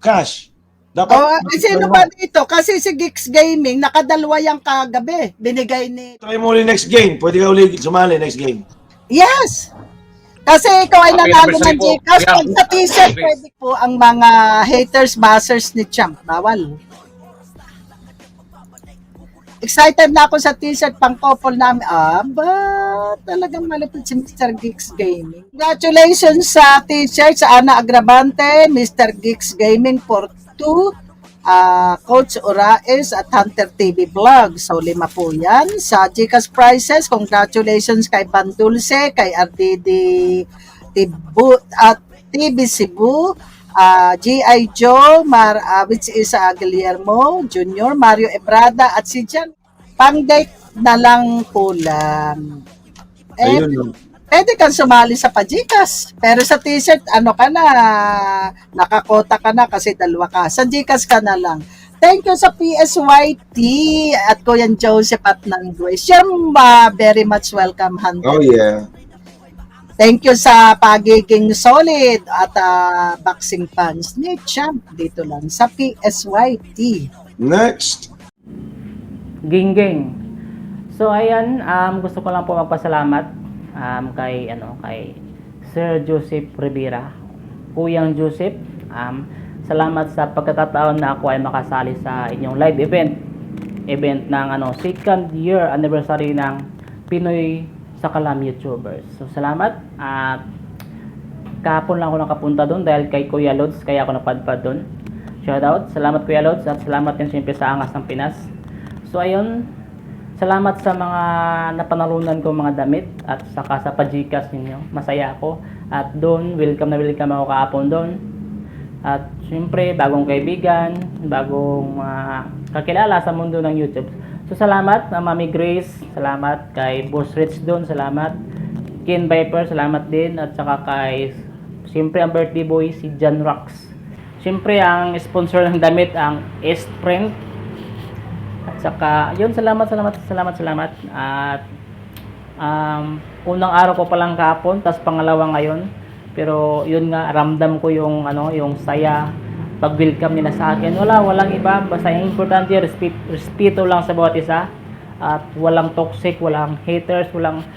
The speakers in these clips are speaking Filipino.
cash. Dapat Sino ba dito? Kasi si Geeks Gaming, nakadalwa yung kagabi. Binigay ni... try mo ulit next game. Pwede ka ulit sumali next game. Yes! Kasi ikaw ay nanalo ng po. Gcash. Yeah. Pag sa t-shirt, pwede po ang mga haters, bashers ni Champ. Bawal. Excited na ako sa t-shirt pang couple namin. Talagang malapit si Mr. Geeks Gaming. Congratulations sa t-shirt sa Ana Agravante, Mr. Geeks Gaming for 2, Coach Uraes at Hunter TV Vlog. So, 5 po yan. Sa Gcash Prices, congratulations kay Bandulce, kay RDD Tibu, at TV Cebu, G.I. Joe, which is Guillermo Jr., Mario Ebrada, at si Jan. Pang-date na lang kulang. Ayun yun. Pwede kang sumali sa Pajikas. Pero sa t-shirt, nakakota ka na kasi 2 ka. Sa Gcash ka na lang. Thank you sa PSYT at Kuya Joseph at ng Grace. You're very much welcome, Hunter. Oh yeah. Thank you sa pagiging solid at boxing fans ni Champ dito lang sa PSYT. Next. Gingging. So ayan, gusto ko lang po magpasalamat kay Sir Joseph Rivera. Kuyang Joseph, salamat sa pagkakataon na ako ay makasali sa inyong live event ng 2nd year anniversary ng Pinoy sa Kalam YouTubers. So salamat at kahapon lang ako nakapunta doon dahil kay Kuya Lods kaya ako napadpad doon. Shoutout, salamat Kuya Lods at salamat din siyempre sa Angas ng Pinas. So ayun, salamat sa mga napanalunan ko mga damit at saka sa Pajikas ninyo. Masaya ako at doon welcome ako kahapon doon. At siyempre bagong kaibigan, bagong kakilala sa mundo ng YouTube. So salamat Mami Grace, salamat kay Boss Rich doon, salamat Ken Viper, salamat din at saka kay siyempre ang birthday boy si John Rox. Siyempre ang sponsor ng damit ang S-Print. At saka yun, salamat at unang araw ko pa lang kahapon, tas pangalawa ngayon. Pero yun nga, ramdam ko yung yung saya pag-welcome nila sa akin. Walang iba, basta yung importante respeto lang sa bawat isa at walang toxic, walang haters, walang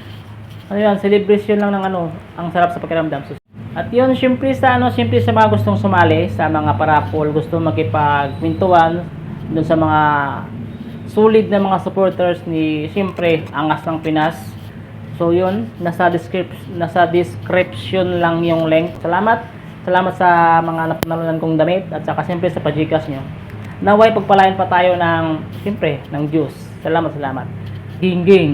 celebration lang ng ang sarap sa pakiramdam. At yun, siyempre sa mga gustong sumali sa mga parapol, gustong makipagkwentuhan dun sa mga solid na mga supporters ni siyempre Angas ng Pinas. So yun, nasa description lang yung link. Salamat sa mga napanalunan kong damit at saka siyempre sa Pajikas nyo. Naway pagpalain pa tayo ng siyempre ng Diyos. Salamat. Gingging.